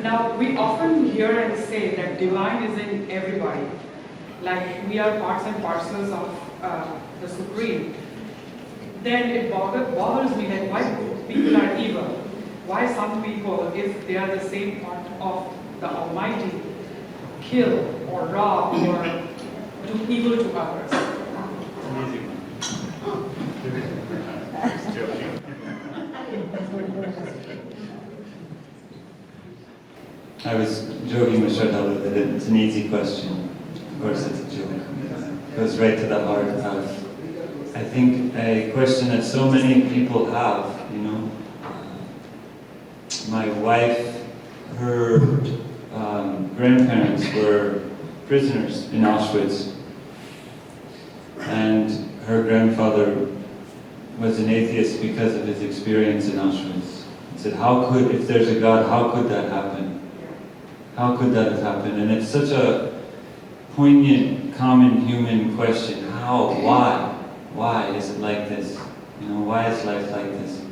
Now, we often hear and say that divine is in everybody, like we are parts and parcels of the Supreme. Then it bothers me that why people are evil. Why some people, if they are the same part of the Almighty, kill or rob or do evil to others. I was joking with Sraddhalu that it's an easy question. Of course it's a joke. It goes right to the heart of, I think, a question that so many people have, you know. My wife, her grandparents were prisoners in Auschwitz. And her grandfather was an atheist because of his experience in Auschwitz. He said, if there's a God, how could that happen? How could that have happened? And it's such a poignant, common human question. How? Why? Why is it like this? You know, why is life like this?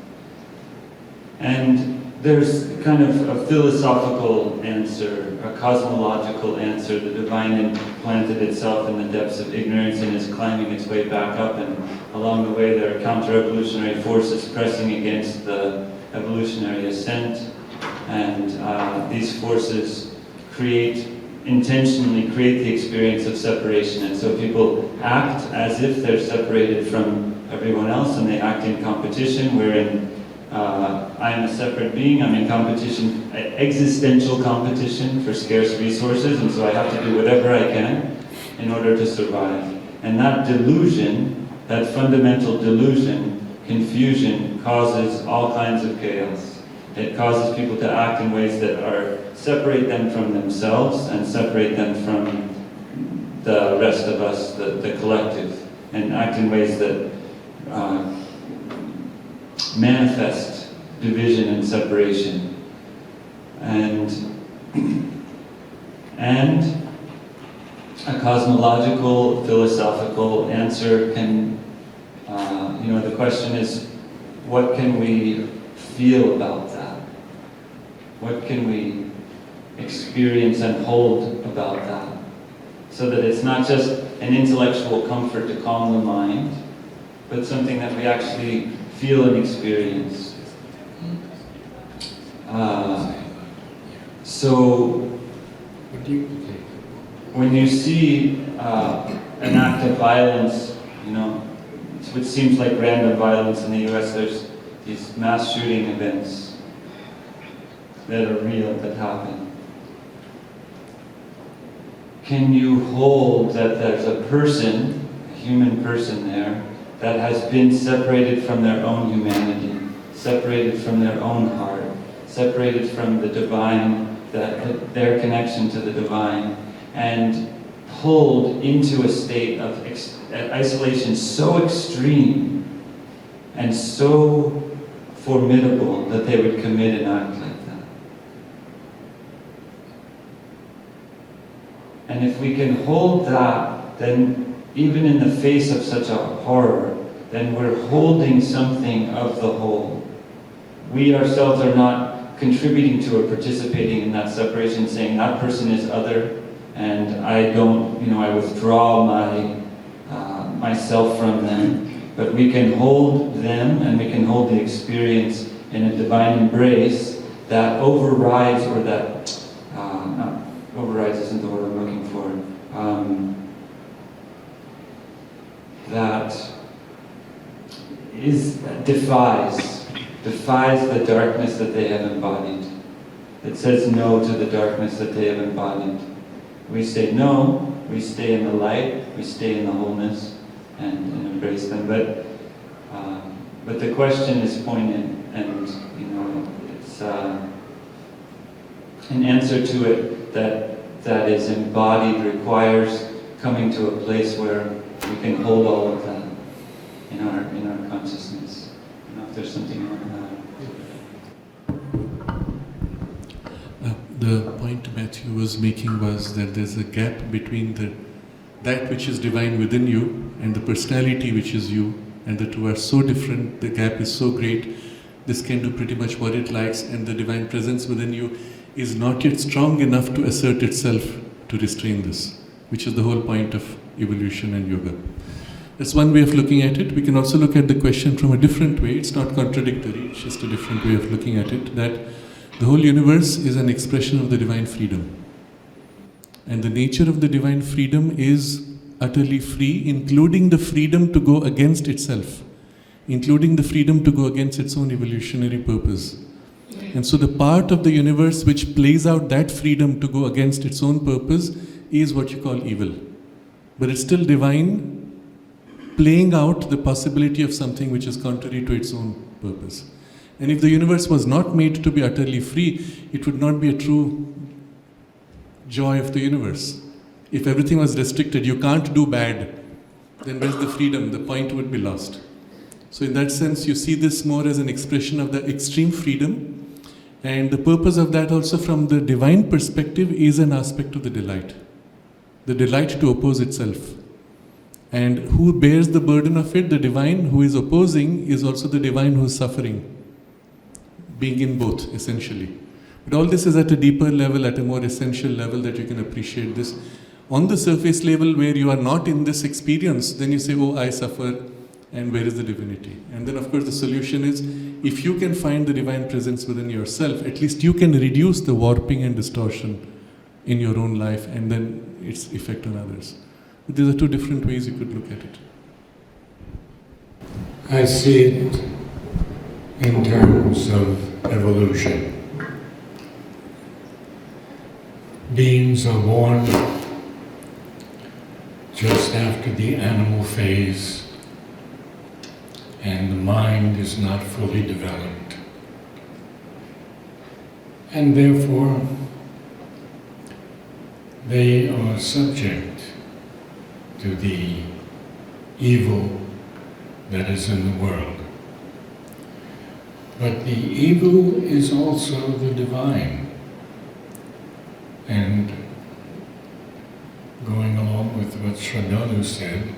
And there's kind of a philosophical answer, a cosmological answer. The divine implanted itself in the depths of ignorance and is climbing its way back up, and along the way there are counter-evolutionary forces pressing against the evolutionary ascent, and these forces intentionally create the experience of separation. And so people act as if they're separated from everyone else, and they act in competition, wherein I'm a separate being, I'm in competition, existential competition for scarce resources, and so I have to do whatever I can in order to survive. And that delusion, that fundamental delusion, confusion, causes all kinds of chaos. It causes people to act in ways that separate them from themselves and separate them from the rest of us, the collective, and act in ways that manifest division and separation. And a cosmological, philosophical answer can, the question is, what can we feel about that? What can we experience and hold about that? So that it's not just an intellectual comfort to calm the mind, but something that we actually feel and experience. So, when you see an act of violence, which seems like random violence in the US, there's these mass shooting events that are real, that happen. Can you hold that there's a person, a human person there, that has been separated from their own humanity, separated from their own heart, separated from the divine, their connection to the divine, and pulled into a state of isolation so extreme and so formidable that they would commit an act like that? And if we can hold that, then even in the face of such a horror, then we're holding something of the whole. We ourselves are not contributing to or participating in that separation, saying that person is other, and I don't, I withdraw myself from them. But we can hold them, and we can hold the experience in a divine embrace that overrides, or that, overrides isn't the word I'm looking for, that defies the darkness that they have embodied. It says no to the darkness that they have embodied. We say no, we stay in the light, we stay in the wholeness, and embrace them. But the question is poignant, and it's an answer to it that is embodied, requires coming to a place where we can hold all of that in our consciousness. I don't know if there's something you want to add. The point Matthew was making was that there's a gap between that which is divine within you and the personality which is you, and the two are so different, the gap is so great. This can do pretty much what it likes, and the divine presence within you is not yet strong enough to assert itself to restrain this, which is the whole point of evolution and yoga. That's one way of looking at it. We can also look at the question from a different way. It's not contradictory, it's just a different way of looking at it, that the whole universe is an expression of the divine freedom. And the nature of the divine freedom is utterly free, including the freedom to go against itself, including the freedom to go against its own evolutionary purpose. And so the part of the universe which plays out that freedom to go against its own purpose is what you call evil. But it's still divine, playing out the possibility of something which is contrary to its own purpose. And if the universe was not made to be utterly free, it would not be a true joy of the universe. If everything was restricted, you can't do bad, then where's the freedom? The point would be lost. So in that sense, you see this more as an expression of the extreme freedom, and the purpose of that also from the divine perspective is an aspect of the delight to oppose itself. And who bears the burden of it? The divine who is opposing is also the divine who is suffering, being in both, essentially. But all this is at a deeper level, at a more essential level that you can appreciate this. On the surface level where you are not in this experience, then you say, oh, I suffer, and where is the divinity? And then of course the solution is, if you can find the divine presence within yourself, at least you can reduce the warping and distortion in your own life and then its effect on others. But these are two different ways you could look at it. I see it in terms of evolution. Beings are born just after the animal phase, and the mind is not fully developed. And therefore, they are subject to the evil that is in the world. But the evil is also the divine. And going along with what Sraddhalu said,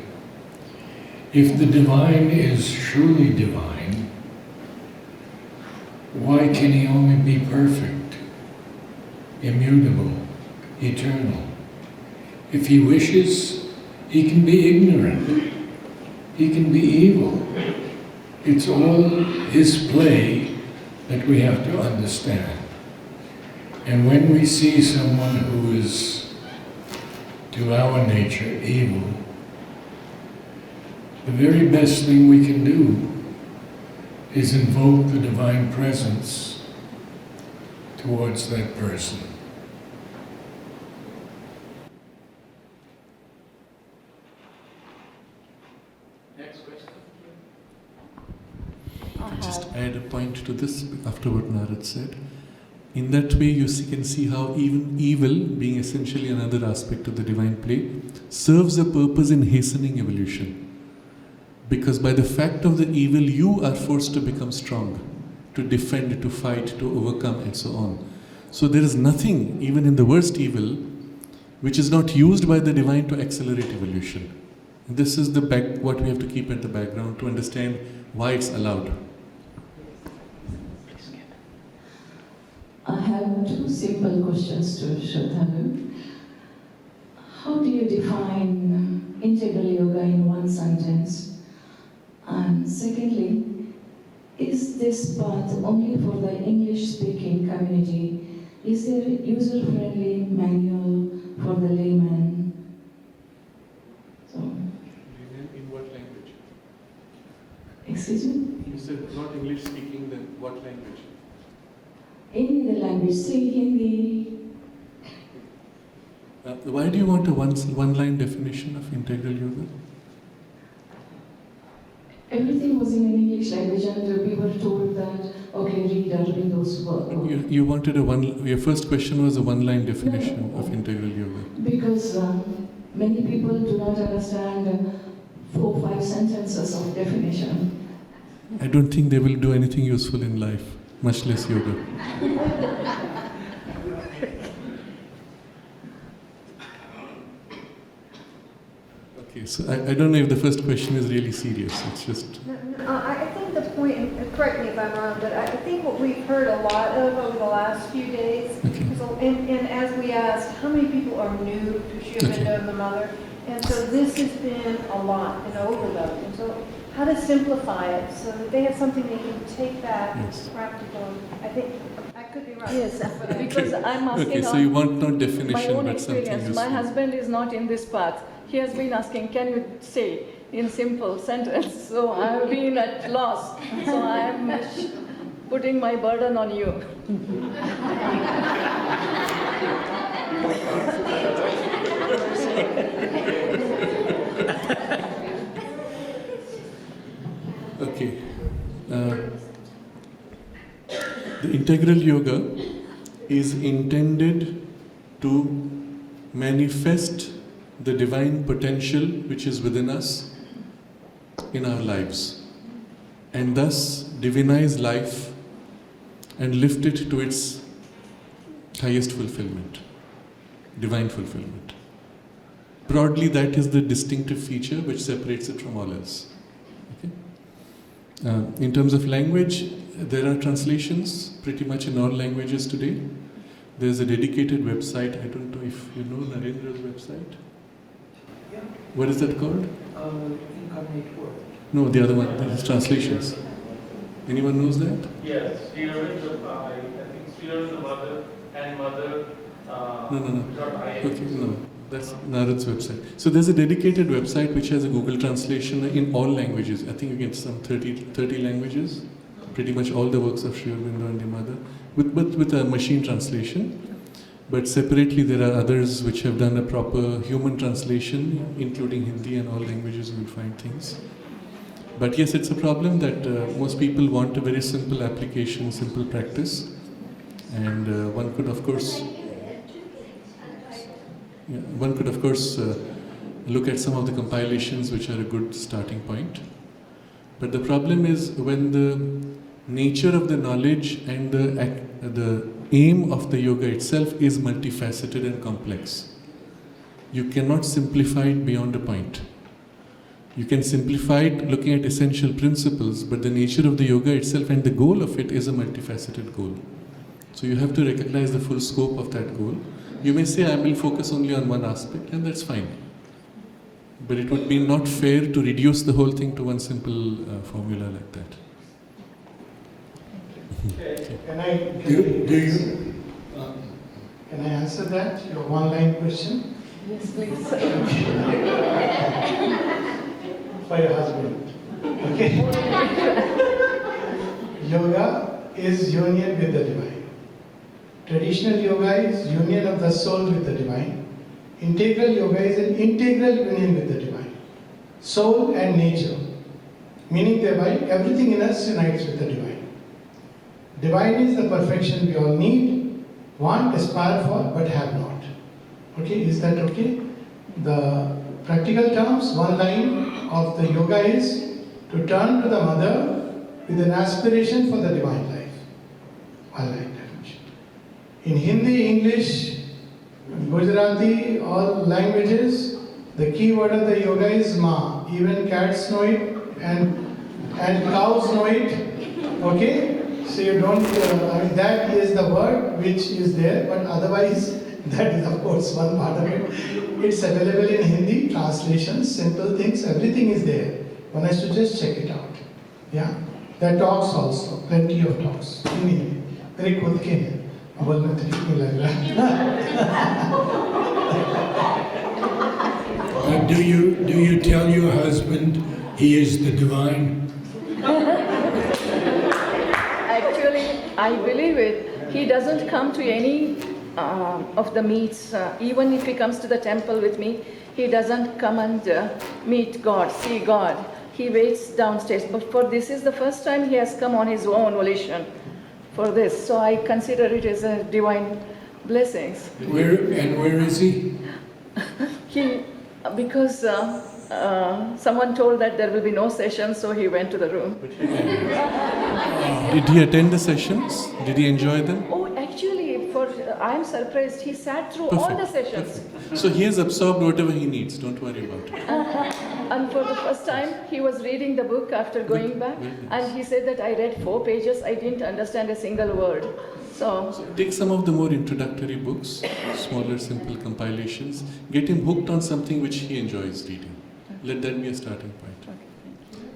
if the divine is truly divine, why can he only be perfect, immutable, eternal? If he wishes, he can be ignorant, he can be evil. It's all his play that we have to understand. And when we see someone who is, to our nature, evil, the very best thing we can do is invoke the divine presence towards that person. Next question. Just add a point to this after what Narad said. In that way, you can see how even evil, being essentially another aspect of the divine play, serves a purpose in hastening evolution. Because by the fact of the evil, you are forced to become strong, to defend, to fight, to overcome, and so on. So there is nothing, even in the worst evil, which is not used by the divine to accelerate evolution. This is what we have to keep at the background to understand why it's allowed. I have two simple questions to Sraddhalu. How do you define integral yoga in one sentence? And secondly, is this path only for the English-speaking community? Is there a user-friendly manual for the layman? So, In what language? excuse me? You said not English speaking, then what language? Any other language, say Hindi. Why do you want a one-line definition of integral yoga? Everything was in an English language, and we were told that, okay, read Aurobindo's work. You wanted your first question was a one-line definition of integral yoga. Because many people do not understand 4 or 5 sentences of definition. I don't think they will do anything useful in life, much less yoga. Okay, so I don't know if the first question is really serious. It's just... I think the point, and correct me if I'm wrong, but I think what we've heard a lot of over the last few days Okay. So, and as we asked, how many people are new to Shiva and the mother? And so this has been a lot, an overload. And so how to simplify it so that they have something they can take back practical. I think, I could be right. Yes, but I- because I'm asking Okay, so you want not my definition, own but something experience. My useful. husband is not in this path. He has been asking, can you say in simple sentence? So I've been at loss. So I'm putting my burden on you. Okay. The integral yoga is intended to manifest the divine potential which is within us in our lives, and thus divinize life and lift it to its highest fulfillment, divine fulfillment. Broadly, that is the distinctive feature which separates it from all else. Okay? In terms of language, there are translations pretty much in all languages today. There's a dedicated website. I don't know if you know Narendra's website. Yeah. What is that called? Incarnate Word. No, the other one. There's translations. Anyone knows that? Yes, I think the mother and mother. No. .in. Okay, no. That's Narad's website. So there's a dedicated website which has a Google translation in all languages. I think you get some 30 languages. Pretty much all the works of Sri Aurobindo and the mother. With a machine translation. But separately there are others which have done a proper human translation, including Hindi and all languages you will find things. But yes, it's a problem that most people want a very simple application, simple practice. And one could of course look at some of the compilations which are a good starting point. But the problem is when the nature of the knowledge and the aim of the yoga itself is multifaceted and complex. You cannot simplify it beyond a point. You can simplify it looking at essential principles, but the nature of the yoga itself and the goal of it is a multifaceted goal. So you have to recognize the full scope of that goal. You may say, I will focus only on one aspect, and that's fine. But it would be not fair to reduce the whole thing to one simple formula like that. Can I answer that? Your one-line question Yes, please. for your husband. Okay. Yoga is union with the divine. Traditional yoga is union of the soul with the divine. Integral yoga is an integral union with the divine. Soul and nature. Meaning thereby everything in us unites with the divine. Divine is the perfection we all need, want, aspire for, but have not. Okay, is that okay? The practical terms, one line of the yoga is to turn to the mother with an aspiration for the divine life. One line definition. In Hindi, English, Gujarati, all languages, the key word of the yoga is Ma. Even cats know it and cows know it. Okay? So you don't, that is the word which is there, but otherwise, that is of course one part of it. It's available in Hindi, translations, simple things, everything is there. One has to just check it out. Yeah? There are talks also, plenty of talks. Hindi, very खुद के हैं, बोलना ठीक नहीं लग रहा. Do you tell your husband he is the divine? Actually, I believe it. He doesn't come to any of the meets. Even if he comes to the temple with me, he doesn't come and meet God, see God. He waits downstairs. But for this is the first time he has come on his own volition for this. So I consider it as a divine blessings. Where is he? Because someone told that there will be no session, so he went to the room. Did he attend the sessions? Did he enjoy them? Oh, actually, I am surprised. He sat through all the sessions. Perfect. So he has absorbed whatever he needs. Don't worry about it. And for the first time, he was reading the book after going back, and he said that I read 4 pages, I didn't understand a single word. So take some of the more introductory books, smaller, simple compilations. Get him hooked on something which he enjoys reading. Let that be a starting point.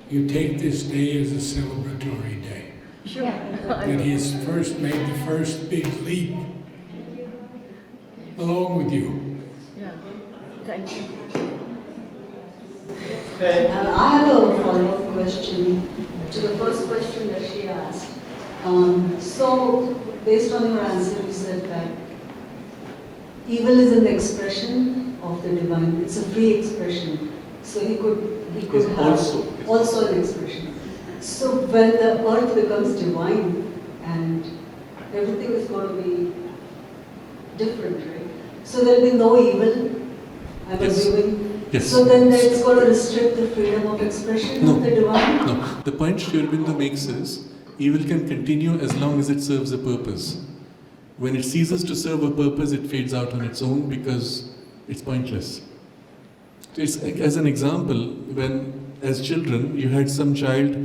You take this day as a celebratory day. Sure. That he has first made the first big leap along with you. Yeah. Thank you. I have a follow-up question to the first question that she asked. So, based on your answer, you said that evil is an expression of the divine. It's a free expression. So he could have also an expression. So when the earth becomes divine and everything is going to be different, right? So there'll be no evil, I'm assuming. Yes. So then it's going to restrict the freedom of expression of the divine? No. The point Sri Aurobindo makes is, evil can continue as long as it serves a purpose. When it ceases to serve a purpose, it fades out on its own because it's pointless. It's as an example, when as children you had some child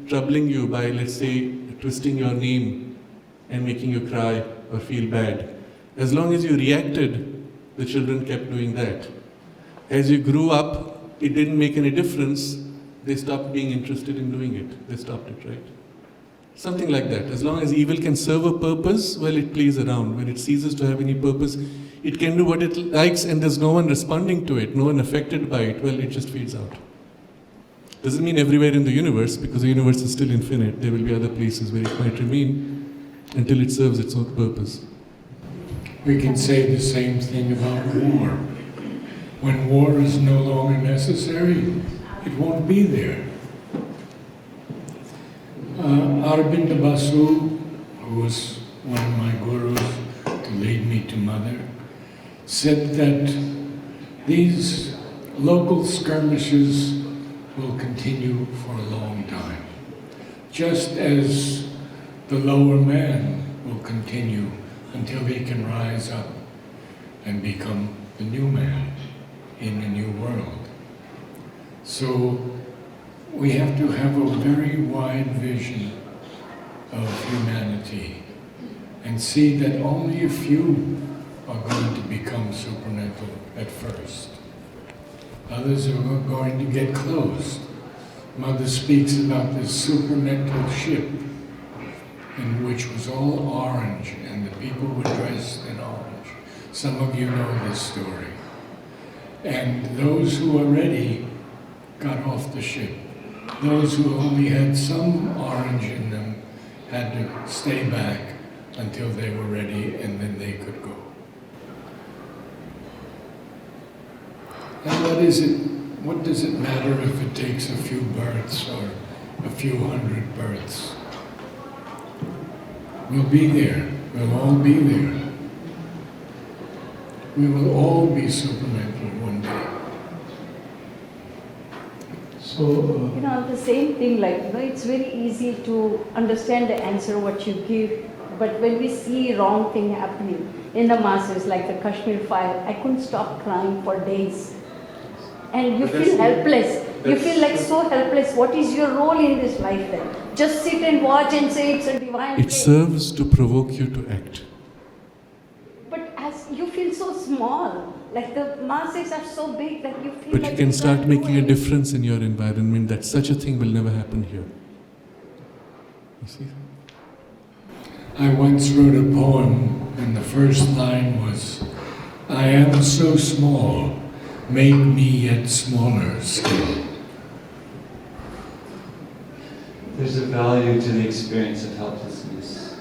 troubling you by, let's say, twisting your name and making you cry or feel bad. As long as you reacted, the children kept doing that. As you grew up, it didn't make any difference. They stopped being interested in doing it. They stopped it, right? Something like that. As long as evil can serve a purpose, well, it plays around. When it ceases to have any purpose, it can do what it likes and there's no one responding to it, no one affected by it, well, it just fades out. Doesn't mean everywhere in the universe, because the universe is still infinite. There will be other places where it might remain until it serves its own purpose. We can say the same thing about war. When war is no longer necessary, it won't be there. Aurobindo Basu, who was one of my gurus to lead me to Mother, said that these local skirmishes will continue for a long time, just as the lower man will continue until he can rise up and become the new man in the new world. So we have to have a very wide vision of humanity and see that only a few are going to become supernatural at first. Others are going to get close. Mother speaks about this supernatural ship in which was all orange and the people were dressed in orange. Some of you know this story. And those who were ready got off the ship. Those who only had some orange in them had to stay back until they were ready and then they could go. And what does it matter if it takes a few births or a few hundred births? We'll be there. We'll all be there. We will all be supernatural one day. So, the same thing, it's very easy to understand the answer what you give, but when we see wrong thing happening in the masses, like the Kashmir fire, I couldn't stop crying for days. And you feel helpless. You feel like so helpless. What is your role in this life then? Just sit and watch and say it's a divine It serves to provoke you to act. But as you feel so small, like the masses are so big that you feel But like you can you start can't do making a anything. difference in your environment, that such a thing will never happen here. You see? I once wrote a poem, and the first line was, I am so small, make me yet smaller still. There's a value to the experience of helplessness.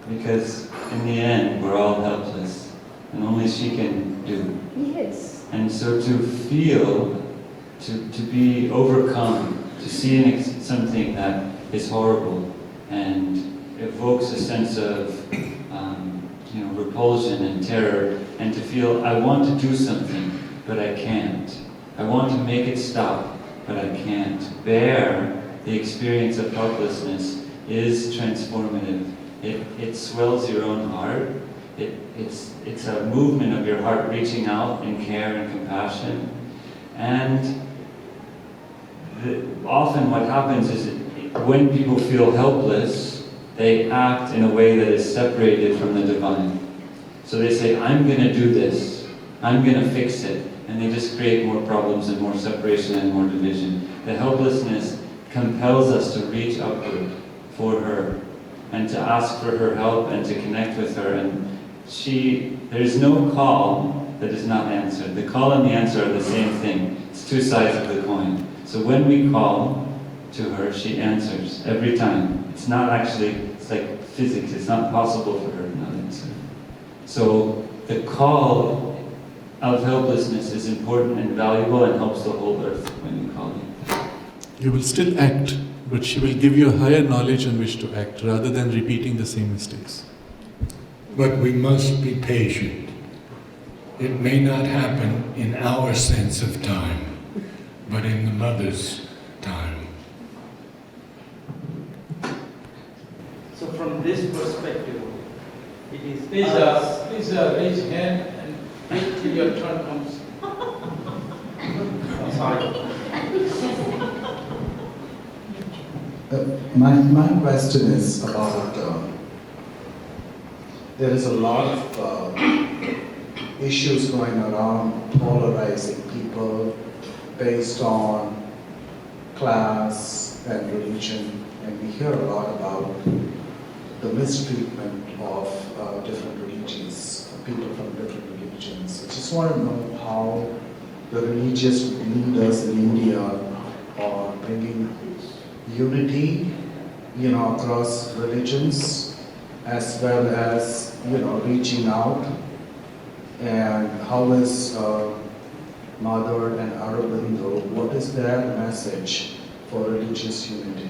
Because in the end, we're all helpless, and only she can do. Yes. And so to feel, to be overcome, to see something that is horrible and evokes a sense of repulsion and terror, and to feel, I want to do something, but I can't. I want to make it stop, but I can't. Bear the experience of helplessness is transformative. It swells your own heart. It's a movement of your heart reaching out in care and compassion. And often what happens is when people feel helpless, they act in a way that is separated from the divine. So they say, I'm going to do this, I'm going to fix it, and they just create more problems and more separation and more division. The helplessness compels us to reach upward for her and to ask for her help and to connect with her. And there's no call that is not answered. The call and the answer are the same thing. It's two sides of the coin. So when we call to her, she answers every time. It's not actually, it's like physics. It's not possible for her to not answer. So the call of helplessness is important and valuable and helps the whole earth when you call it. You will still act, but she will give you a higher knowledge on which to act rather than repeating the same mistakes. But we must be patient. It may not happen in our sense of time, but in the mother's time. So from this perspective, it is Please raise your hand and wait till your turn comes. Sorry. My question is about, there is a lot of issues going around polarizing people based on class and religion, and we hear a lot about the mistreatment of different religions, people from different religions. I just want to know how the religious leaders in India are bringing unity, across religions, as well as, reaching out. And how is Mother and Aurobindo, what is their message for religious unity?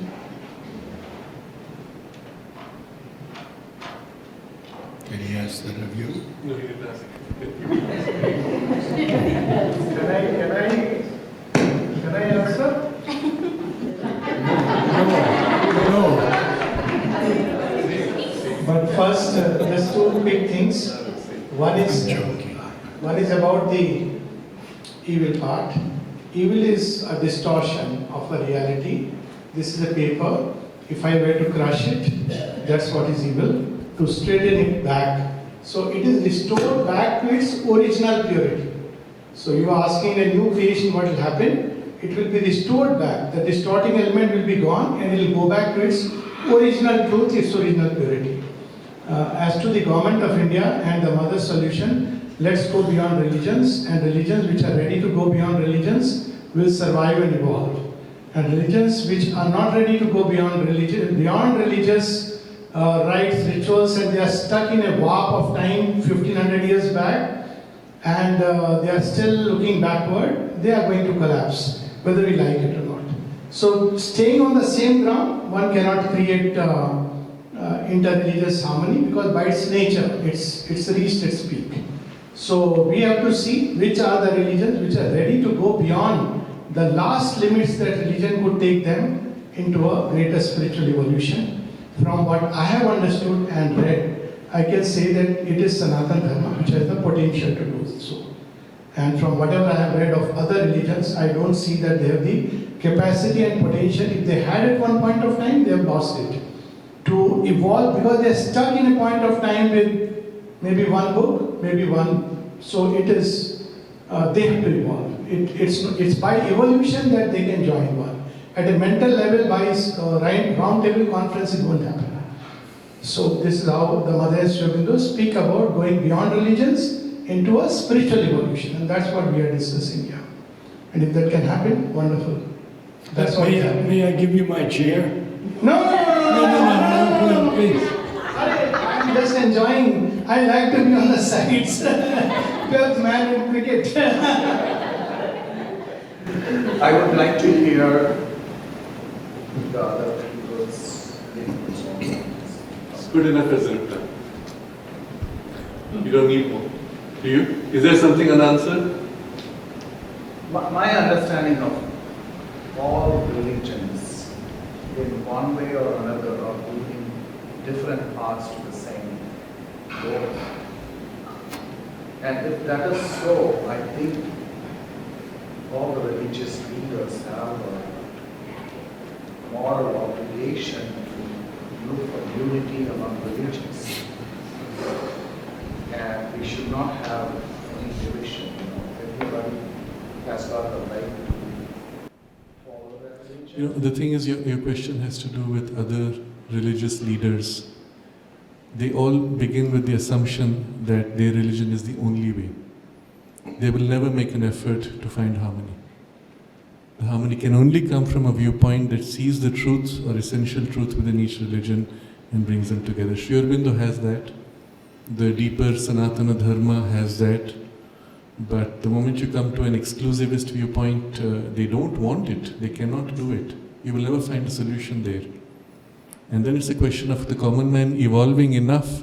Can he ask that of you? No, he didn't ask. Can I answer? No. But first, just two big things. One is about the evil part. Evil is a distortion of a reality. This is a paper. If I were to crush it, that's what is evil. To straighten it back. So it is restored back to its original purity. So you are asking a new creation what will happen? It will be restored back. The distorting element will be gone and it will go back to its original truth, its original purity. As to the government of India and the mother solution, let's go beyond religions, and religions which are ready to go beyond religions will survive and evolve. And religions which are not ready to go beyond religious rites, rituals, and they are stuck in a warp of time 1500 years back, and they are still looking backward, they are going to collapse, whether we like it or not. So staying on the same ground, one cannot create interreligious harmony, because by its nature, it's reached its peak. So we have to see which are the religions which are ready to go beyond the last limits that religion could take them into a greater spiritual evolution. From what I have understood and read, I can say that it is Sanatana Dharma which has the potential to do so. And from whatever I have read of other religions, I don't see that they have the capacity and potential. If they had at one point of time, they have lost it. To evolve, because they are stuck in a point of time with maybe one book, maybe one. So it is, they have to evolve. It's by evolution that they can join one. At a mental level, by round table conference, it won't happen. So this is how the Mother and Sraddhalu speak about going beyond religions into a spiritual evolution, and that's what we are discussing here. And if that can happen, wonderful. That's what May I give you my chair? No, please. I'm just enjoying. I like to be on the sides. 12th man in cricket. I would like to hear the other people's inputs. It's good enough as a reply. You don't need more. Do you? Is there something unanswered? My understanding of all religions, in one way or another, are moving different paths to the same goal. And if that is so, I think all the religious leaders have a moral obligation to look for unity among religions. And we should not have any division. Everybody has got the right to follow that religion. The thing is, your question has to do with other religious leaders. They all begin with the assumption that their religion is the only way. They will never make an effort to find harmony. The harmony can only come from a viewpoint that sees the truth or essential truth within each religion and brings them together. Sri Aurobindo has that. The deeper Sanatana Dharma has that. But the moment you come to an exclusivist viewpoint, they don't want it. They cannot do it. You will never find a solution there. And then it's a question of the common man evolving enough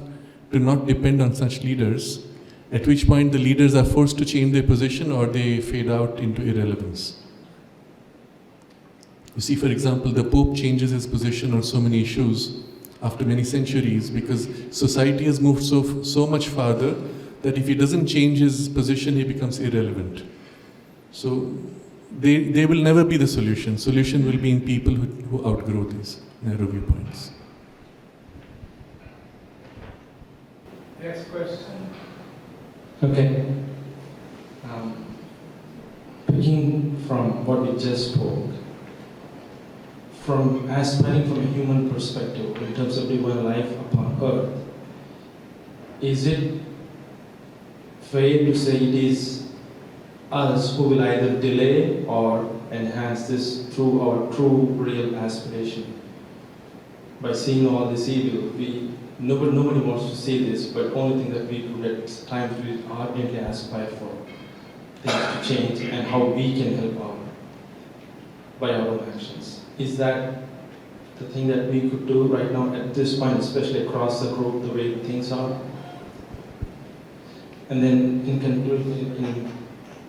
to not depend on such leaders, at which point the leaders are forced to change their position or they fade out into irrelevance. You see, for example, the Pope changes his position on so many issues after many centuries because society has moved so much farther that if he doesn't change his position, he becomes irrelevant. So they will never be the solution. Solution will be in people who outgrow these narrow viewpoints. Next question. Okay. Picking from what we just spoke, from aspiring from a human perspective in terms of divine life upon earth, is it fair to say it is us who will either delay or enhance this through our true real aspiration? By seeing all this evil, nobody wants to see this, but only thing that we do at times we ardently aspire for things to change and how we can help out by our own actions. Is that the thing that we could do right now at this point, especially across the group, the way things are? And then in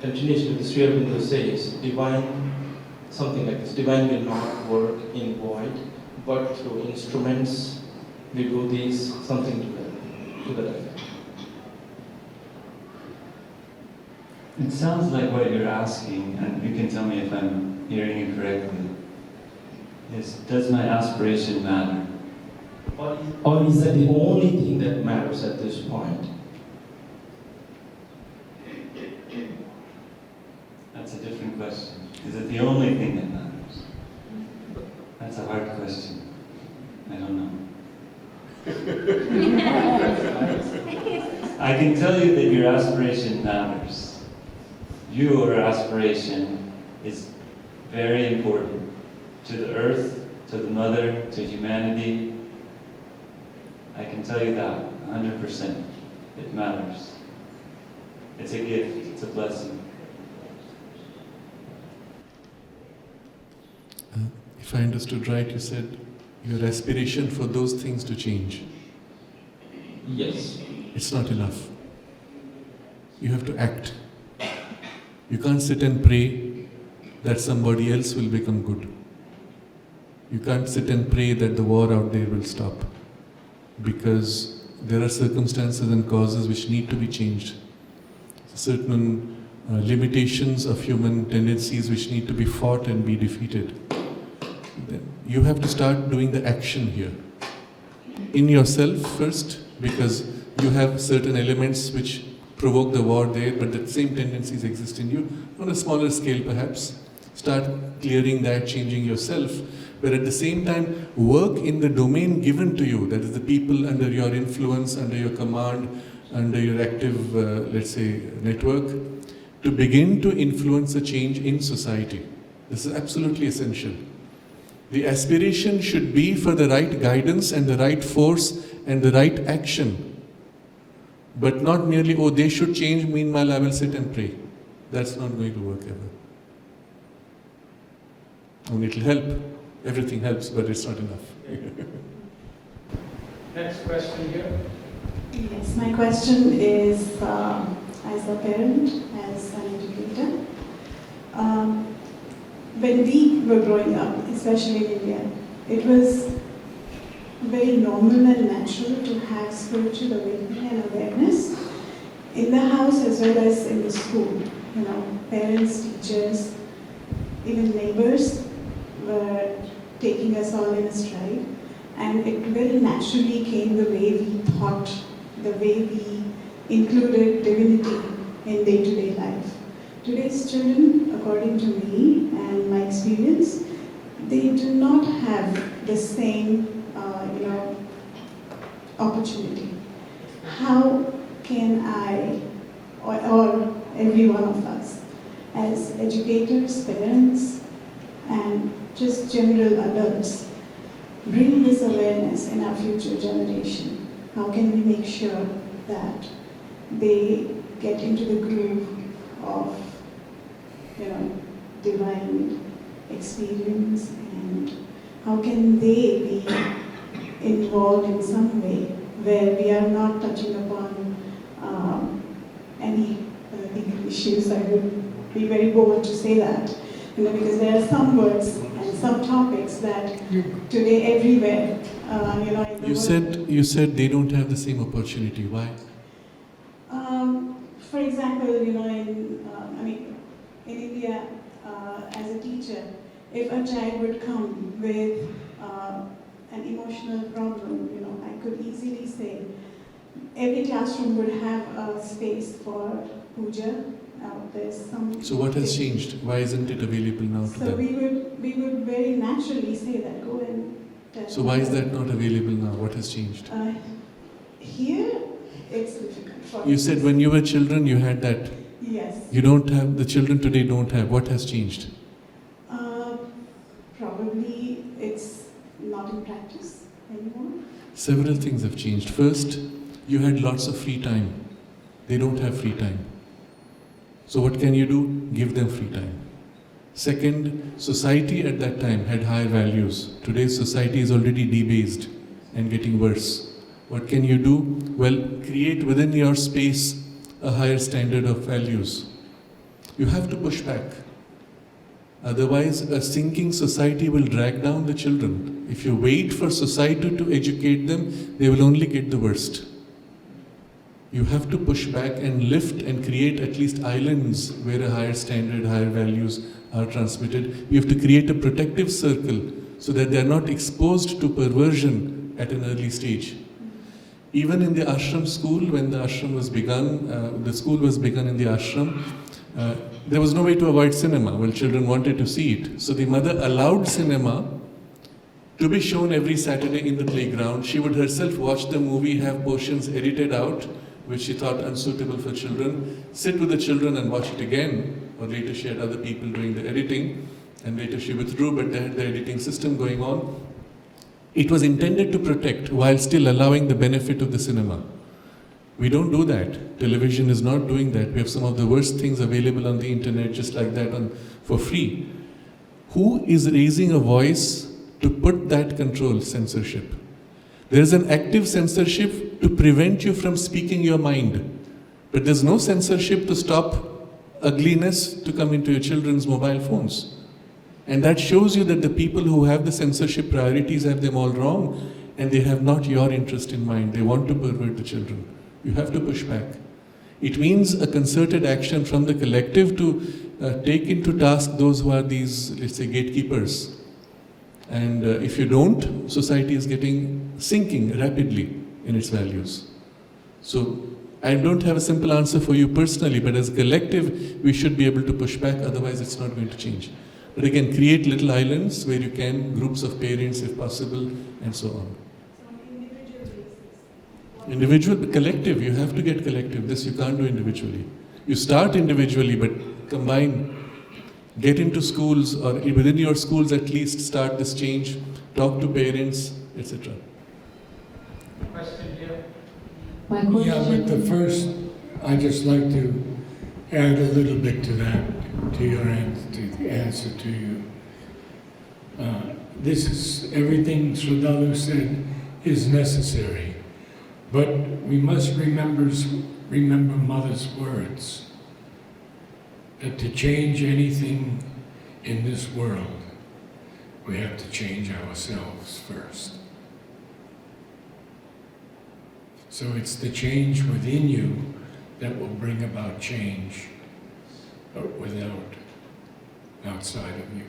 continuation with the Sri Aurobindo says, divine, something like this, divine will not work in void, but through instruments we do these, something to that effect. It sounds like what you're asking, and you can tell me if I'm hearing it correctly, is does my aspiration matter? Or is that the only thing that matters at this point? That's a different question. Is it the only thing that matters? That's a hard question. I don't know. I can tell you that your aspiration matters. Your aspiration is very important to the earth, to the mother, to humanity. I can tell you that 100%. It matters. It's a gift, it's a blessing. If I understood right, you said your aspiration for those things to change. Yes. It's not enough. You have to act. You can't sit and pray that somebody else will become good. You can't sit and pray that the war out there will stop, because there are circumstances and causes which need to be changed. Certain limitations of human tendencies which need to be fought and be defeated. You have to start doing the action here. In yourself first, because you have certain elements which provoke the war there, but the same tendencies exist in you. On a smaller scale perhaps, start clearing that, changing yourself, but at the same time work in the domain given to you, that is the people under your influence, under your command, under your active, let's say, network, to begin to influence a change in society. This is absolutely essential. The aspiration should be for the right guidance and the right force and the right action, but not merely, oh, they should change, meanwhile I will sit and pray. That's not going to work ever. I mean, it'll help. Everything helps, but it's not enough. Next question here. Yes, my question is, as a parent, as an educator, when we were growing up, especially in India, it was very normal and natural to have spiritual awakening and awareness in the house as well as in the school. parents, teachers, even neighbors were taking us all in a stride. And it very naturally came the way we thought, the way we included divinity in day-to-day life. Today's children, according to me and my experience, they do not have the same, opportunity. How can I, or every one of us, as educators, parents, and just general adults, bring this awareness in our future generation? How can we make sure that they get into the groove of, divine experience, and how can they be involved in some way where we are not touching upon any legal issues? I would be very bold to say that, because there are some words and some topics that today everywhere, You said they don't have the same opportunity. Why? For example, in India, as a teacher, if a child would come with an emotional problem, I could easily say every classroom would have a space for puja. There's some. So what has changed? Why isn't it available now to So them? we would very naturally say that, go and tell. So why is that not available now? What has changed? Here, it's difficult for You said when you were children you had that. Yes. You don't have, the children today don't have. What has changed? Probably it's not in practice anymore. Several things have changed. First, you had lots of free time. They don't have free time. So what can you do? Give them free time. Second, society at that time had higher values. Today's society is already debased and getting worse. What can you do? Well, create within your space a higher standard of values. You have to push back. Otherwise, a sinking society will drag down the children. If you wait for society to educate them, they will only get the worst. You have to push back and lift and create at least islands where a higher standard, higher values are transmitted. You have to create a protective circle so that they are not exposed to perversion at an early stage. Even in the ashram school, when the ashram was begun, the school was begun in the ashram, there was no way to avoid cinema. Well, children wanted to see it. So the mother allowed cinema to be shown every Saturday in the playground. She would herself watch the movie, have portions edited out, which she thought unsuitable for children, sit with the children and watch it again, or later she had other people doing the editing, and later she withdrew, but they had the editing system going on. It was intended to protect while still allowing the benefit of the cinema. We don't do that. Television is not doing that. We have some of the worst things available on the internet just like that for free. Who is raising a voice to put that control? Censorship. There is an active censorship to prevent you from speaking your mind. But there's no censorship to stop ugliness to come into your children's mobile phones. And that shows you that the people who have the censorship priorities have them all wrong, and they have not your interest in mind. They want to pervert the children. You have to push back. It means a concerted action from the collective to take into task those who are these, let's say, gatekeepers. And if you don't, society is sinking rapidly in its values. So I don't have a simple answer for you personally, but as a collective, we should be able to push back, otherwise it's not going to change. But again, create little islands where you can, groups of parents if possible, and so on. Individual, collective, you have to get collective. This you can't do individually. You start individually, but combine, get into schools, or within your schools at least start this change, talk to parents, etc. Question here. My question. Yeah, but the first, I'd just like to add a little bit to that, to your answer to you. This is, everything Sraddhalu said is necessary, but we must remember Mother's words, that to change anything in this world, we have to change ourselves first. So it's the change within you that will bring about change or without, outside of you.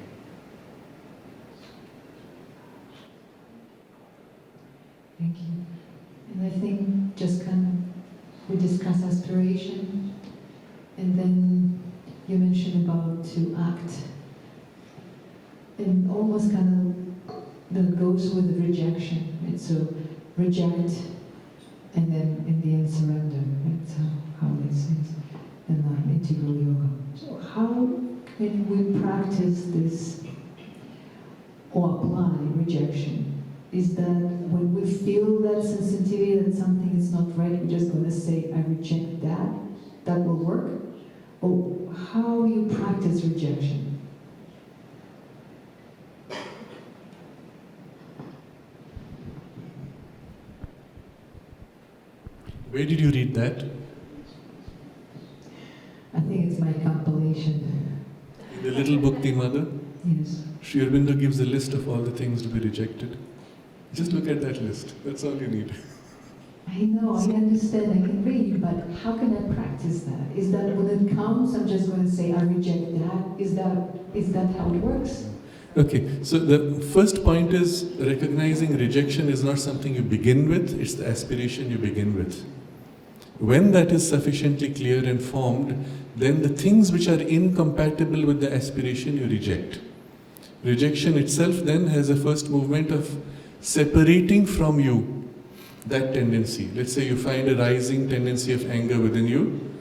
Thank you. And I think just kind of, we discussed aspiration, and then you mentioned about to act, and almost kind of that goes with the rejection, right? So reject, and then in the end surrender, right? So how it says in the integral yoga. So how can we practice this or apply rejection? Is that when we feel that sensitivity that something is not right, we're just going to say, I reject that? That will work? Or how you practice rejection? Where did you read that? I think it's my compilation. In the little book, The Mother? Yes. Sri Aurobindo gives a list of all the things to be rejected. Just look at that list. That's all you need. I know, I understand, I can read, but how can I practice that? Is that when it comes, I'm just going to say, I reject that? Is that how it works? Okay, so the first point is recognizing rejection is not something you begin with, it's the aspiration you begin with. When that is sufficiently clear and formed, then the things which are incompatible with the aspiration you reject. Rejection itself then has a first movement of separating from you that tendency. Let's say you find a rising tendency of anger within you.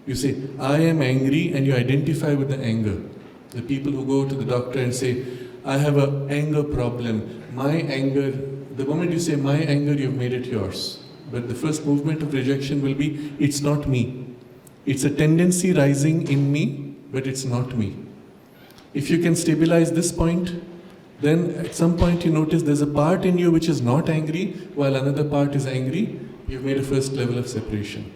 You say, I am angry, and you identify with the anger. The people who go to the doctor and say, I have an anger problem. My anger, the moment you say my anger, you've made it yours. But the first movement of rejection will be, it's not me. It's a tendency rising in me, but it's not me. If you can stabilize this point, then at some point you notice there's a part in you which is not angry, while another part is angry. You've made a first level of separation.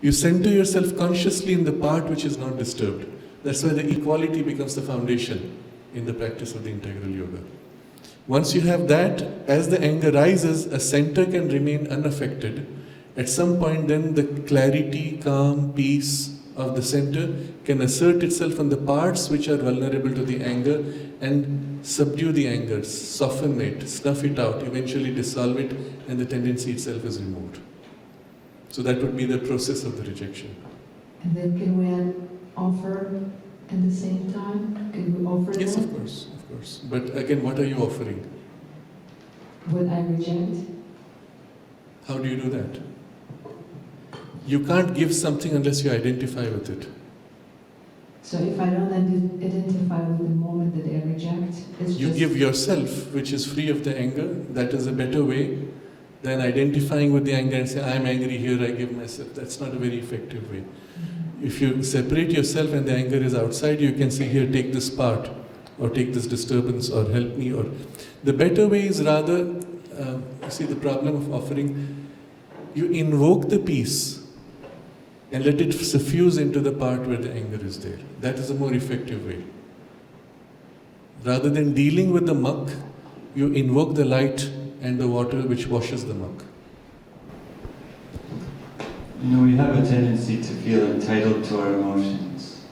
You center yourself consciously in the part which is not disturbed. That's why the equality becomes the foundation in the practice of the integral yoga. Once you have that, as the anger rises, a center can remain unaffected. At some point then the clarity, calm, peace of the center can assert itself on the parts which are vulnerable to the anger and subdue the anger, soften it, snuff it out, eventually dissolve it, and the tendency itself is removed. So that would be the process of the rejection. And then can we offer at the same time? Can we offer Yes, that? of course. But again, what are you offering? What I reject? How do you do that? You can't give something unless you identify with it. So if I don't identify with the moment that I reject, it's You just... give yourself, which is free of the anger. That is a better way than identifying with the anger and say, I'm angry here, I give myself. That's not a very effective way. If you separate yourself and the anger is outside, you can say, here, take this part, or take this disturbance, or help me. Or the better way is rather, see the problem of offering, you invoke the peace and let it suffuse into the part where the anger is there. That is a more effective way. Rather than dealing with the muck, you invoke the light and the water which washes the muck. You know, we have a tendency to feel entitled to our emotions.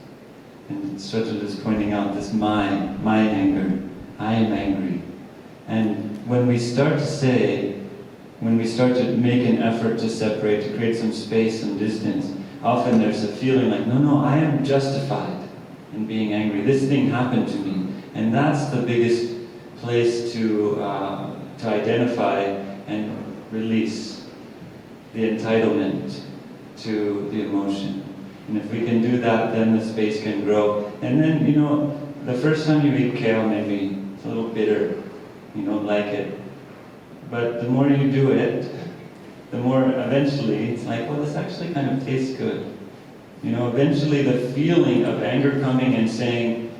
And Sraddhalu is pointing out this my anger, I am angry. And when we start to make an effort to separate, to create some space, some distance, often there's a feeling like, no, I am justified in being angry. This thing happened to me. And that's the biggest place to identify and release the entitlement to the emotion. And if we can do that, then the space can grow. And then, you know, the first time you eat kale, maybe it's a little bitter. You don't like it. But the more you do it, the more eventually it's like, well, this actually kind of tastes good. You know, eventually the feeling of anger coming and saying,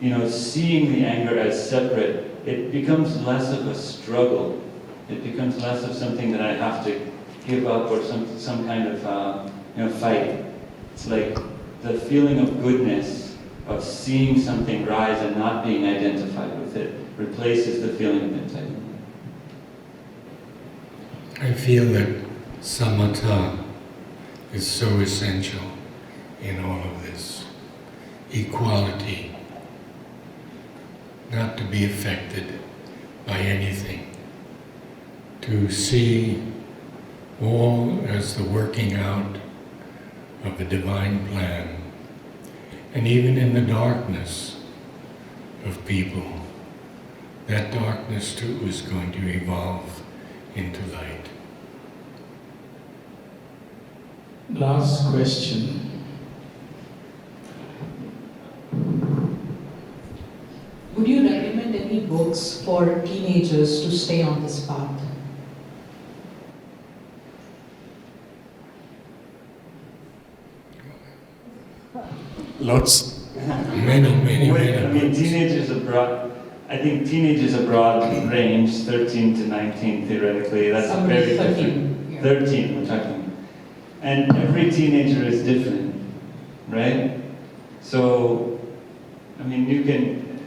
you know, seeing the anger as separate, it becomes less of a struggle. It becomes less of something that I have to give up or some kind of fight. It's like the feeling of goodness, of seeing something rise and not being identified with it, replaces the feeling of entitlement. I feel that samatha is so essential in all of this. equality, not to be affected by anything, to see all as the working out of a divine plan, and even in the darkness of people, that darkness too is going to evolve into light. Last question. Would you recommend any books for teenagers to stay on this path? Lots. Many. I mean, teenagers abroad. I think teenagers abroad range 13 to 19 theoretically. That's Somebody very 13, different. 13, we're talking. And every teenager is different, right? So, I mean, you can,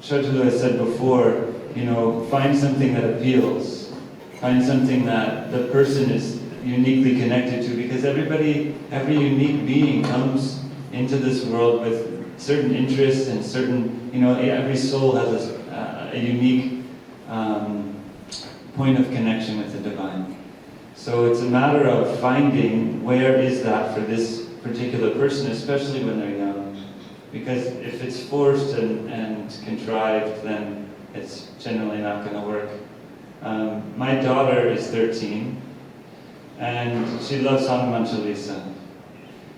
Sraddhalu has said before, you know, find something that appeals. Find something that the person is uniquely connected to, because every unique being comes into this world with certain interests and certain, you know, every soul has a unique point of connection with the divine. So it's a matter of finding where is that for this particular person, especially when they're young. Because if it's forced and contrived, then it's generally not going to work. My daughter is 13, and she loves Hanuman Chalisa.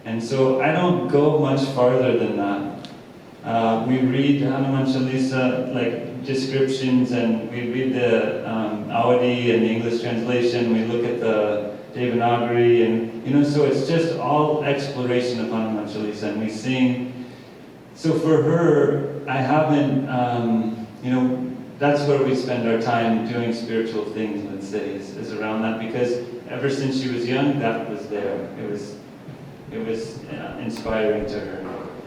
And so I don't go much farther than that. We read Hanuman Chalisa, like descriptions, and we read the Avadi and the English translation. We look at the Devanagari, and you know, so it's just all exploration of Hanuman Chalisa, and we sing. So for her, I haven't, you know, that's where we spend our time doing spiritual things, let's say, is around that, because ever since she was young, that was there. It was inspiring to her.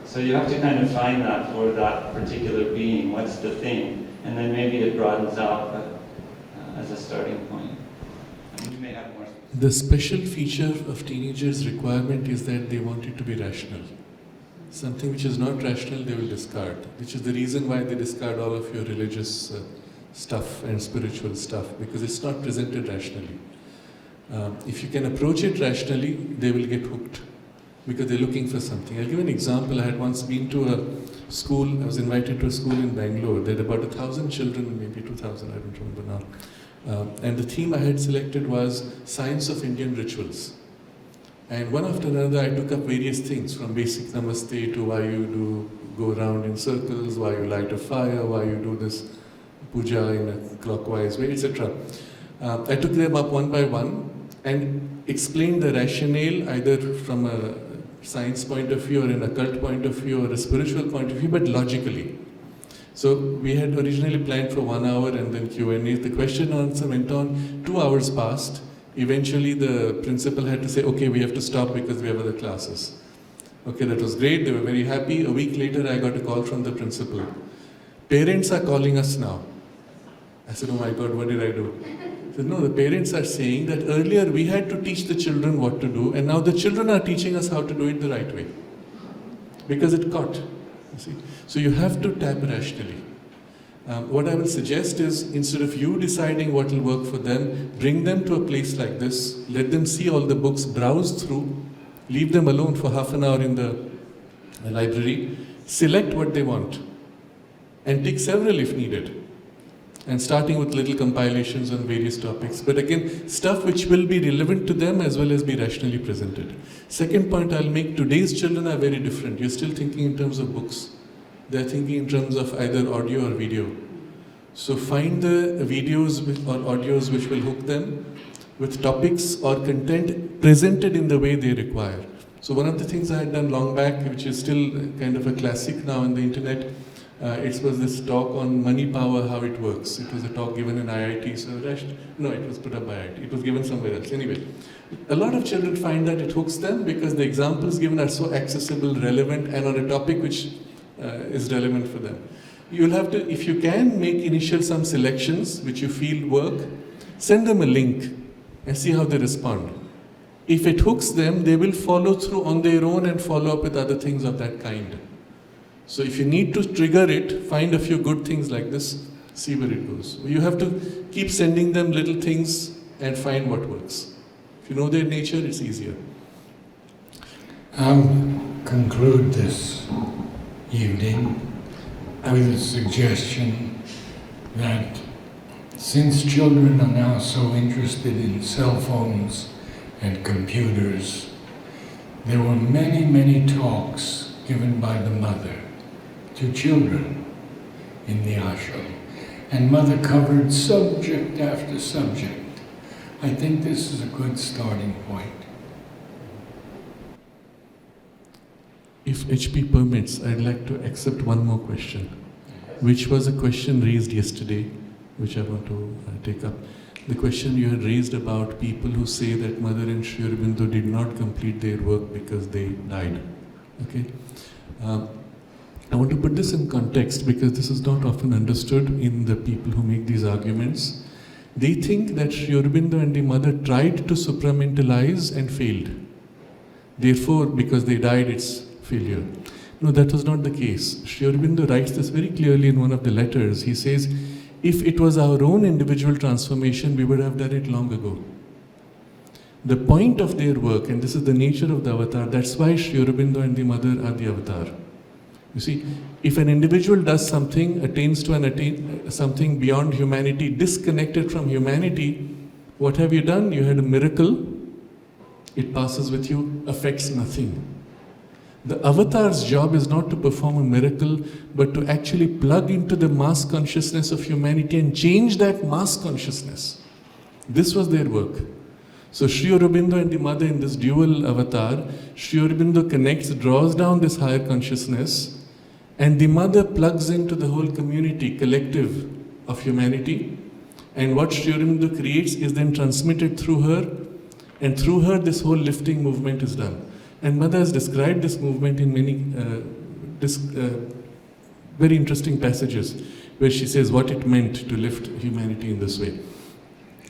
So you have to kind of find that for that particular being, what's the thing, and then maybe it broadens out, but as a starting point. And you may have more. The special feature of teenagers' requirement is that they want it to be rational. Something which is not rational, they will discard, which is the reason why they discard all of your religious stuff and spiritual stuff, because it's not presented rationally. If you can approach it rationally, they will get hooked, because they're looking for something. I'll give an example. I had once been to a school, I was invited to a school in Bangalore. They had about 1,000 children, maybe 2,000, I don't remember now. And the theme I had selected was Science of Indian Rituals. And one after another, I took up various things, from basic namaste to why you do go around in circles, why you light a fire, why you do this puja in a clockwise way, etc. I took them up one by one and explained the rationale, either from a science point of view or an occult point of view or a spiritual point of view, but logically. So we had originally planned for 1 hour and then Q&A. The question and answer went on, 2 hours passed. Eventually the principal had to say, okay, we have to stop because we have other classes. Okay, that was great, they were very happy. A week later I got a call from the principal. Parents are calling us now. I said, oh my God, what did I do? He said, no, the parents are saying that earlier we had to teach the children what to do, and now the children are teaching us how to do it the right way. Because it caught, you see. So you have to tap rationally. What I will suggest is, instead of you deciding what will work for them, bring them to a place like this, let them see all the books, browse through, leave them alone for half an hour in the library, select what they want, and take several if needed. And starting with little compilations on various topics. But again, stuff which will be relevant to them as well as be rationally presented. Second point I'll make, today's children are very different. You're still thinking in terms of books. They're thinking in terms of either audio or video. So find the videos or audios which will hook them with topics or content presented in the way they require. So one of the things I had done long back, which is still kind of a classic now on the internet, it was this talk on money power, how it works. It was a talk given in IIT, so no, it was put up by IIT. It was given somewhere else. Anyway, a lot of children find that it hooks them because the examples given are so accessible, relevant, and on a topic which is relevant for them. You'll have to, if you can, make initial some selections which you feel work, send them a link and see how they respond. If it hooks them, they will follow through on their own and follow up with other things of that kind. So if you need to trigger it, find a few good things like this, see where it goes. You have to keep sending them little things and find what works. If you know their nature, it's easier. I'll conclude this evening with a suggestion that since children are now so interested in cell phones and computers, there were many, many talks given by the mother to children in the ashram. And mother covered subject after subject. I think this is a good starting point. If HP permits, I'd like to accept one more question, which was a question raised yesterday, which I want to take up. The question you had raised about people who say that Mother and Sri Aurobindo did not complete their work because they died. Okay? I want to put this in context because this is not often understood in the people who make these arguments. They think that Sri Aurobindo and the Mother tried to supramentalize and failed. Therefore, because they died, it's failure. No, that was not the case. Sri Aurobindo writes this very clearly in one of the letters. He says, if it was our own individual transformation, we would have done it long ago. The point of their work, and this is the nature of the avatar, that's why Sri Aurobindo and the Mother are the avatar. You see, if an individual does something, attains to something beyond humanity, disconnected from humanity, what have you done? You had a miracle, it passes with you, affects nothing. The avatar's job is not to perform a miracle, but to actually plug into the mass consciousness of humanity and change that mass consciousness. This was their work. So Sri Aurobindo and the Mother in this dual avatar, Sri Aurobindo connects, draws down this higher consciousness, and the Mother plugs into the whole community, collective of humanity. And what Sri Aurobindo creates is then transmitted through her, and through her this whole lifting movement is done. And Mother has described this movement in many very interesting passages where she says what it meant to lift humanity in this way.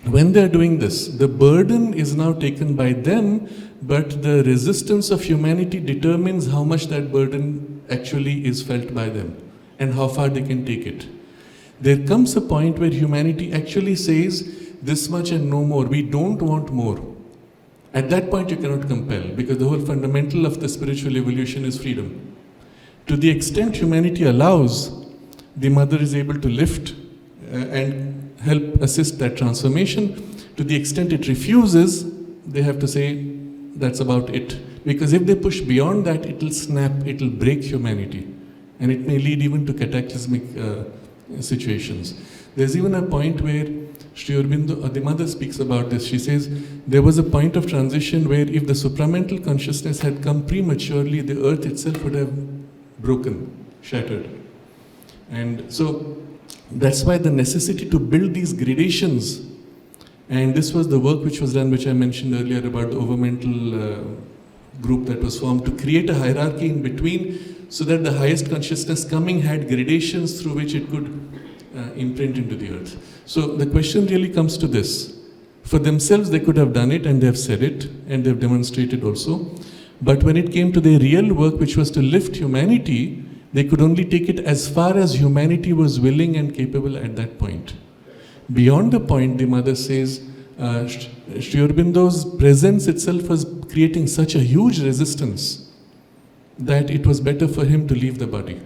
When they are doing this, the burden is now taken by them, but the resistance of humanity determines how much that burden actually is felt by them and how far they can take it. There comes a point where humanity actually says this much and no more. We don't want more. At that point you cannot compel, because the whole fundamental of the spiritual evolution is freedom. To the extent humanity allows, the Mother is able to lift and help assist that transformation. To the extent it refuses, they have to say that's about it. Because if they push beyond that, it will snap, it will break humanity. And it may lead even to cataclysmic situations. There's even a point where Sri Aurobindo, the Mother speaks about this. She says, there was a point of transition where if the supramental consciousness had come prematurely, the earth itself would have broken, shattered. And so that's why the necessity to build these gradations, and this was the work which was done, which I mentioned earlier about the overmental group that was formed to create a hierarchy in between so that the highest consciousness coming had gradations through which it could imprint into the earth. So the question really comes to this. For themselves they could have done it, and they have said it, and they have demonstrated also. But when it came to their real work, which was to lift humanity, they could only take it as far as humanity was willing and capable at that point. Beyond the point, the Mother says, Sri Aurobindo's presence itself was creating such a huge resistance that it was better for him to leave the body.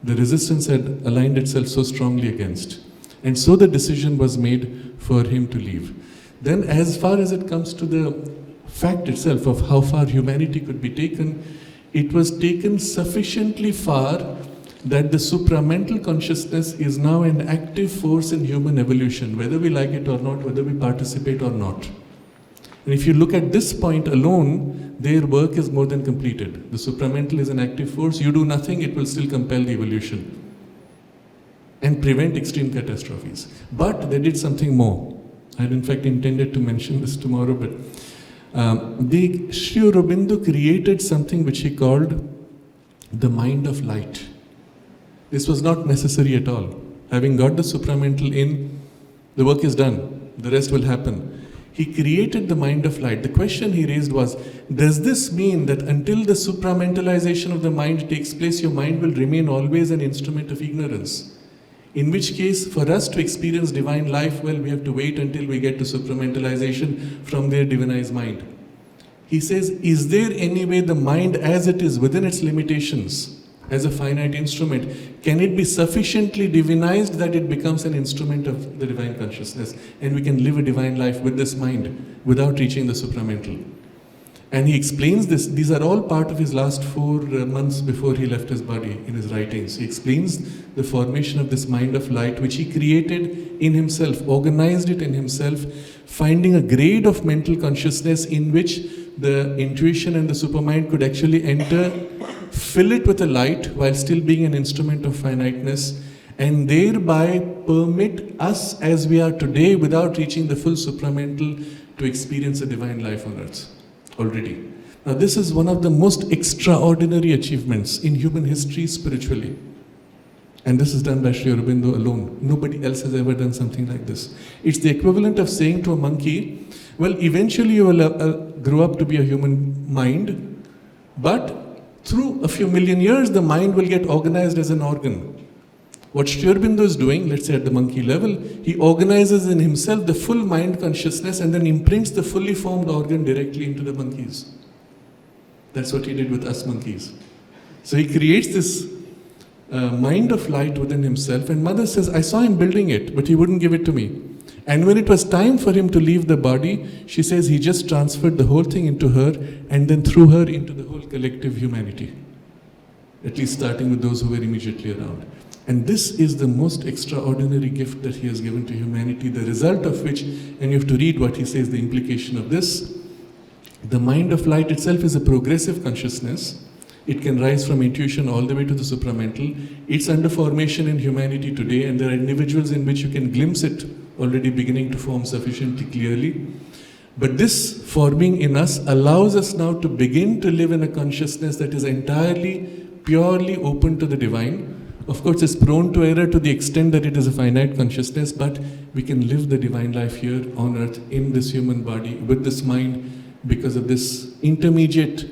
The resistance had aligned itself so strongly against. And so the decision was made for him to leave. Then as far as it comes to the fact itself of how far humanity could be taken, it was taken sufficiently far that the supramental consciousness is now an active force in human evolution, whether we like it or not, whether we participate or not. And if you look at this point alone, their work is more than completed. The supramental is an active force. You do nothing, it will still compel the evolution and prevent extreme catastrophes. But they did something more. I had in fact intended to mention this tomorrow, but Sri Aurobindo created something which he called the mind of light. This was not necessary at all. Having got the supramental in, the work is done. The rest will happen. He created the mind of light. The question he raised was, does this mean that until the supramentalization of the mind takes place, your mind will remain always an instrument of ignorance? In which case, for us to experience divine life, well, we have to wait until we get to supramentalization, from their divinized mind. He says, is there any way the mind as it is within its limitations, as a finite instrument, can it be sufficiently divinized that it becomes an instrument of the divine consciousness, and we can live a divine life with this mind without reaching the supramental? And he explains this. These are all part of his last 4 months before he left his body in his writings. He explains the formation of this mind of light, which he created in himself, organized it in himself, finding a grade of mental consciousness in which the intuition and the supermind could actually enter, fill it with a light while still being an instrument of finiteness, and thereby permit us as we are today, without reaching the full supramental, to experience a divine life on earth already. Now this is one of the most extraordinary achievements in human history spiritually. And this is done by Sri Aurobindo alone. Nobody else has ever done something like this. It's the equivalent of saying to a monkey, well, eventually you will grow up to be a human mind, but through a few million years, the mind will get organized as an organ. What Sri Aurobindo is doing, let's say at the monkey level, he organizes in himself the full mind consciousness and then imprints the fully formed organ directly into the monkeys. That's what he did with us monkeys. So he creates this mind of light within himself, and mother says, I saw him building it, but he wouldn't give it to me. And when it was time for him to leave the body, she says he just transferred the whole thing into her and then threw her into the whole collective humanity. At least starting with those who were immediately around. And this is the most extraordinary gift that he has given to humanity, the result of which, and you have to read what he says, the implication of this, the mind of light itself is a progressive consciousness. It can rise from intuition all the way to the supramental. It's under formation in humanity today, and there are individuals in which you can glimpse it already beginning to form sufficiently clearly. But this forming in us allows us now to begin to live in a consciousness that is entirely, purely open to the divine. Of course, it's prone to error to the extent that it is a finite consciousness, but we can live the divine life here on earth in this human body with this mind because of this intermediate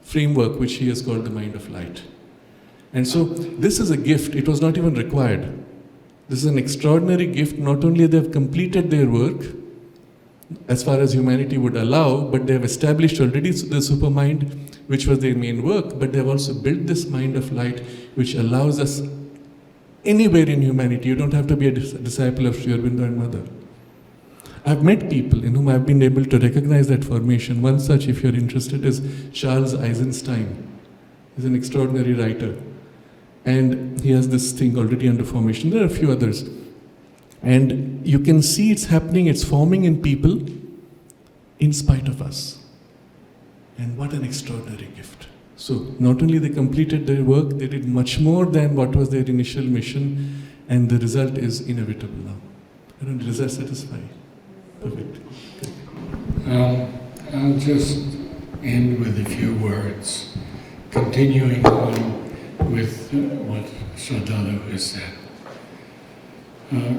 framework which he has called the mind of light. And so this is a gift. It was not even required. This is an extraordinary gift. Not only they have completed their work as far as humanity would allow, but they have established already the supermind, which was their main work, but they have also built this mind of light which allows us anywhere in humanity. You don't have to be a disciple of Sri Aurobindo and Mother. I've met people in whom I've been able to recognize that formation. One such, if you're interested, is Charles Eisenstein. He's an extraordinary writer. And he has this thing already under formation. There are a few others. And you can see it's happening, it's forming in people in spite of us. And what an extraordinary gift. So not only they completed their work, they did much more than what was their initial mission, and the result is inevitable now. Does that satisfy? Perfect. I'll just end with a few words, continuing on with what Sraddhalu has said.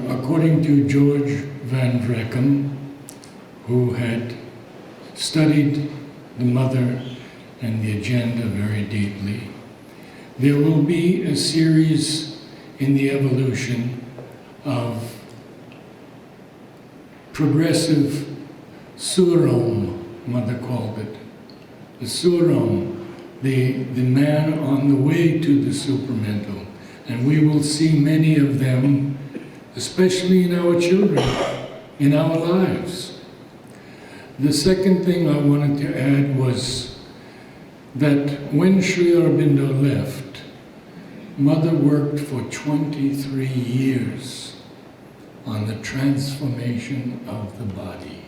According to George Van Vrechem, who had studied the Mother and the agenda very deeply, there will be a series in the evolution of progressive suram, Mother called it. The suram, the man on the way to the supramental. And we will see many of them, especially in our children, in our lives. The second thing I wanted to add was that when Sri Aurobindo left, Mother worked for 23 years on the transformation of the body.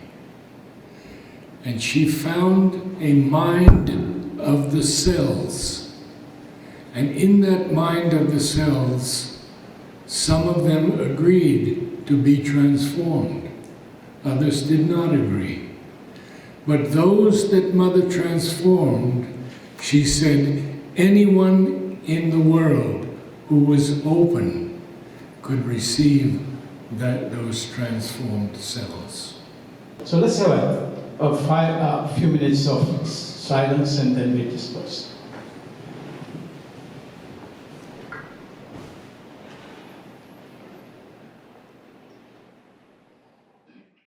And she found a mind of the cells. And in that mind of the cells, some of them agreed to be transformed. Others did not agree. But those that Mother transformed, she said, anyone in the world who was open could receive those transformed cells. So let's have a few minutes of silence and then we discuss.